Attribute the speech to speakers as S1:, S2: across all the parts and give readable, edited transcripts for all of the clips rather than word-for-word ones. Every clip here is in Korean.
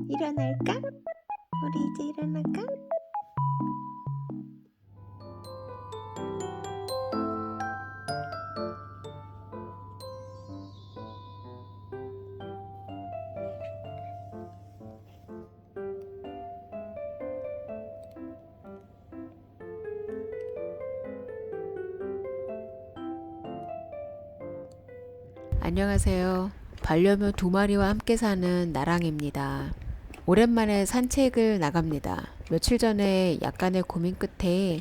S1: 일어날까? 우리 이제 일어날까?
S2: 안녕하세요. 반려묘 2마리와 함께 사는 나랑입니다. 오랜만에 산책을 나갑니다. 며칠 전에 약간의 고민 끝에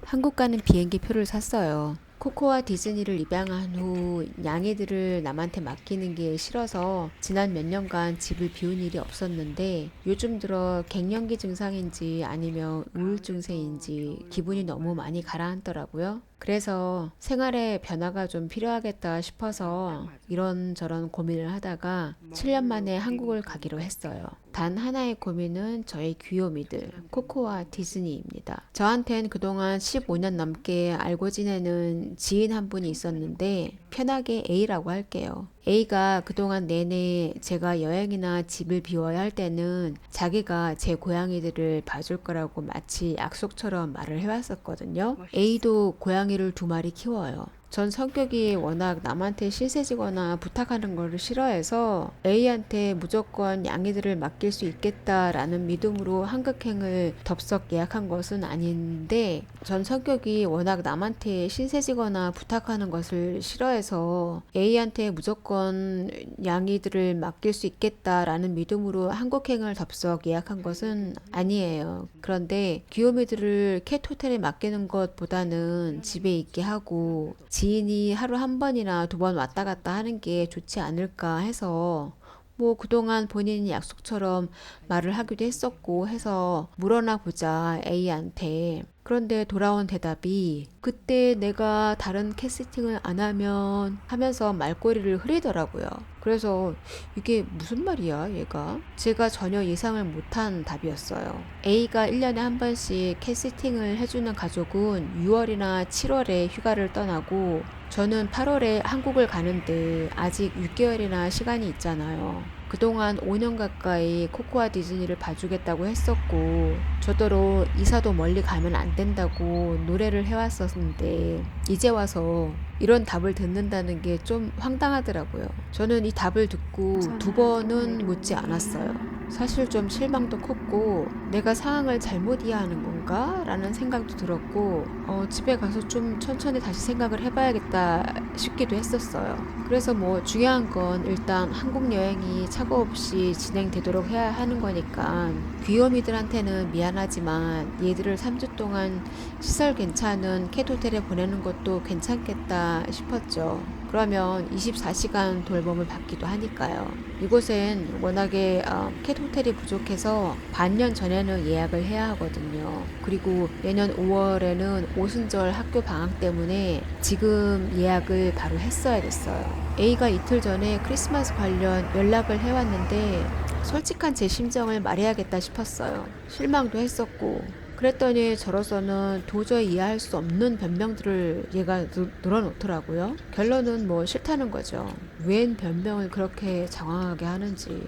S2: 한국 가는 비행기 표를 샀어요. 코코와 디즈니를 입양한 후 양이들을 남한테 맡기는 게 싫어서 지난 몇 년간 집을 비운 일이 없었는데 요즘 들어 갱년기 증상인지 아니면 우울증세인지 기분이 너무 많이 가라앉더라고요. 그래서 생활에 변화가 좀 필요하겠다 싶어서 이런저런 고민을 하다가 7년 만에 한국을 가기로 했어요. 단 하나의 고민은 저의 귀요미들 코코와 디즈니입니다. 저한텐 그동안 15년 넘게 알고 지내는 지인 한 분이 있었는데 편하게 A라고 할게요. A가 그동안 내내 제가 여행이나 집을 비워야 할 때는 자기가 제 고양이들을 봐줄 거라고 마치 약속처럼 말을 해왔었거든요. A도 고양이를 2마리 키워요. 전 성격이 워낙 남한테 신세지거나 부탁하는 거를 싫어해서 A한테 무조건 양이들을 맡길 수 있겠다라는 믿음으로 한국행을 덥석 예약한 것은 아닌데 전 성격이 워낙 남한테 신세지거나 부탁하는 것을 싫어해서 A한테 무조건 양이들을 맡길 수 있겠다라는 믿음으로 한국행을 덥석 예약한 것은 아니에요. 그런데 귀요미들을 캣호텔에 맡기는 것보다는 집에 있게 하고 지인이 하루 한 번이나 2번 왔다 갔다 하는 게 좋지 않을까 해서 뭐 그동안 본인이 약속처럼 말을 하기도 했었고 해서 물어나 보자 A한테. 그런데 돌아온 대답이 그때 내가 다른 캐스팅을 안 하면 하면서 말꼬리를 흐리더라고요. 그래서 이게 무슨 말이야 얘가? 제가 전혀 예상을 못한 답이었어요. A가 1년에 한 번씩 캐스팅을 해주는 가족은 6월이나 7월에 휴가를 떠나고 저는 8월에 한국을 가는데 아직 6개월이나 시간이 있잖아요. 그동안 5년 가까이 코코아 디즈니를 봐주겠다고 했었고 저더러 이사도 멀리 가면 안 된다고 노래를 해왔었는데 이제 와서 이런 답을 듣는다는 게 좀 황당하더라고요. 저는 이 답을 듣고 2번은 묻지 않았어요. 사실 좀 실망도 컸고 내가 상황을 잘못 이해하는 건가? 라는 생각도 들었고 집에 가서 좀 천천히 다시 생각을 해봐야겠다 싶기도 했었어요. 그래서 뭐 중요한 건 일단 한국 여행이 착오 없이 진행되도록 해야 하는 거니까 귀요미들한테는 미안하지만 얘들을 3주 동안 시설 괜찮은 캣호텔에 보내는 것도 괜찮겠다 싶었죠. 그러면 24시간 돌봄을 받기도 하니까요. 이곳엔 워낙에 캣호텔이 부족해서 반년 전에는 예약을 해야 하거든요. 그리고 내년 5월에는 오순절 학교 방학 때문에 지금 예약을 바로 했어야 됐어요. A가 이틀 전에 크리스마스 관련 연락을 해왔는데 솔직한 제 심정을 말해야겠다 싶었어요. 실망도 했었고 그랬더니 저로서는 도저히 이해할 수 없는 변명들을 얘가 늘어놓더라고요. 결론은 뭐 싫다는 거죠. 웬 변명을 그렇게 장황하게 하는지.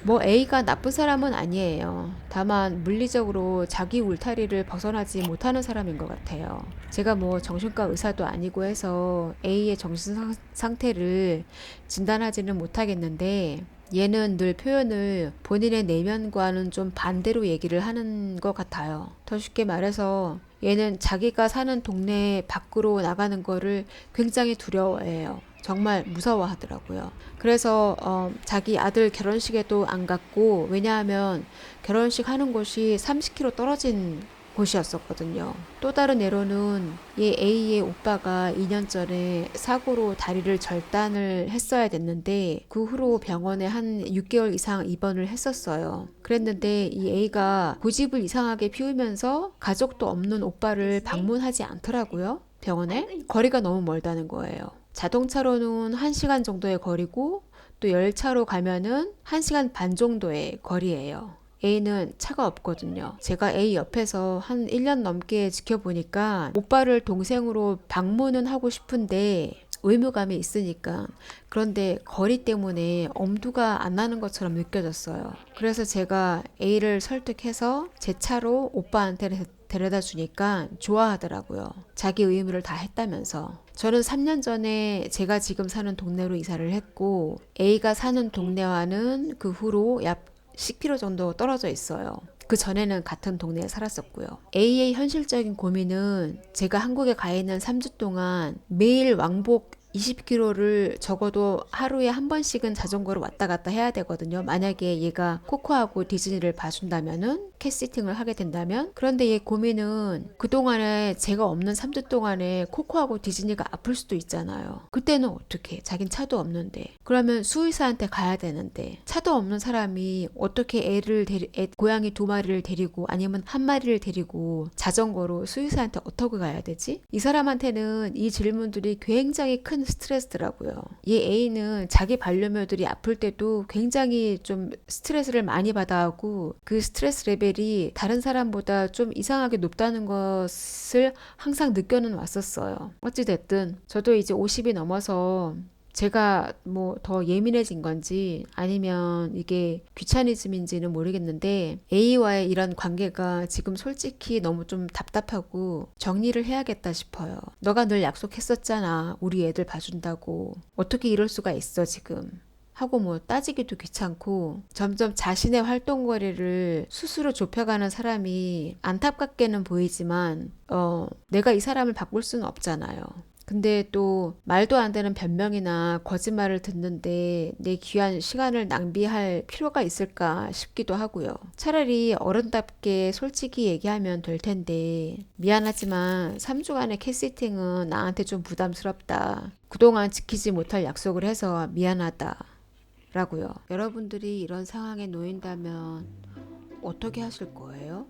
S2: 뭐 A가 나쁜 사람은 아니에요. 다만 물리적으로 자기 울타리를 벗어나지 못하는 사람인 것 같아요. 제가 뭐 정신과 의사도 아니고 해서 A의 정신 상태를 진단하지는 못하겠는데 얘는 늘 표현을 본인의 내면과는 좀 반대로 얘기를 하는 것 같아요. 더 쉽게 말해서 얘는 자기가 사는 동네 밖으로 나가는 거를 굉장히 두려워해요. 정말 무서워하더라고요. 그래서 자기 아들 결혼식에도 안 갔고 왜냐하면 결혼식 하는 곳이 30km 떨어진 곳이었었거든요. 또 다른 예로는 얘 A의 오빠가 2년 전에 사고로 다리를 절단을 했어야 됐는데 그 후로 병원에 한 6개월 이상 입원을 했었어요. 그랬는데 이 A가 고집을 이상하게 피우면서 가족도 없는 오빠를 방문하지 않더라고요. 병원에 거리가 너무 멀다는 거예요. 자동차로는 1시간 정도의 거리고 또 열차로 가면은 1시간 반 정도의 거리예요. A는 차가 없거든요. 제가 A 옆에서 한 1년 넘게 지켜보니까 오빠를 동생으로 방문은 하고 싶은데 의무감이 있으니까. 그런데 거리 때문에 엄두가 안 나는 것처럼 느껴졌어요. 그래서 제가 A를 설득해서 제 차로 오빠한테 데려다 주니까 좋아하더라고요. 자기 의무를 다 했다면서. 저는 3년 전에 제가 지금 사는 동네로 이사를 했고 A가 사는 동네와는 그 후로 약 10km 정도 떨어져 있어요. 그 전에는 같은 동네에 살았었고요. A의 현실적인 고민은 제가 한국에 가 있는 3주 동안 매일 왕복 20km를 적어도 하루에 한 번씩은 자전거로 왔다 갔다 해야 되거든요. 만약에 얘가 코코하고 디즈니를 봐준다면은 캣시팅을 하게 된다면. 그런데 얘 고민은 그동안에 제가 없는 3주 동안에 코코하고 디즈니가 아플 수도 있잖아요. 그때는 어떻게? 자긴 차도 없는데. 그러면 수의사한테 가야 되는데 차도 없는 사람이 어떻게 고양이 2마리를 데리고 아니면 1마리를 데리고 자전거로 수의사한테 어떻게 가야 되지? 이 사람한테는 이 질문들이 굉장히 큰 스트레스더라고요. 얘 A는 자기 반려묘들이 아플 때도 굉장히 좀 스트레스를 많이 받아하고 그 스트레스 레벨이 다른 사람보다 좀 이상하게 높다는 것을 항상 느껴는 왔었어요. 어찌됐든 저도 이제 50이 넘어서 제가 뭐 더 예민해진 건지 아니면 이게 귀차니즘인지는 모르겠는데 A와의 이런 관계가 지금 솔직히 너무 좀 답답하고 정리를 해야겠다 싶어요. 너가 늘 약속했었잖아. 우리 애들 봐준다고. 어떻게 이럴 수가 있어 지금. 하고 뭐 따지기도 귀찮고 점점 자신의 활동거리를 스스로 좁혀가는 사람이 안타깝게는 보이지만 내가 이 사람을 바꿀 수는 없잖아요. 근데 또 말도 안 되는 변명이나 거짓말을 듣는데 내 귀한 시간을 낭비할 필요가 있을까 싶기도 하고요. 차라리 어른답게 솔직히 얘기하면 될 텐데 미안하지만 3주간의 캣시팅은 나한테 좀 부담스럽다. 그동안 지키지 못할 약속을 해서 미안하다. 라고요. 여러분들이 이런 상황에 놓인다면 어떻게 하실 거예요?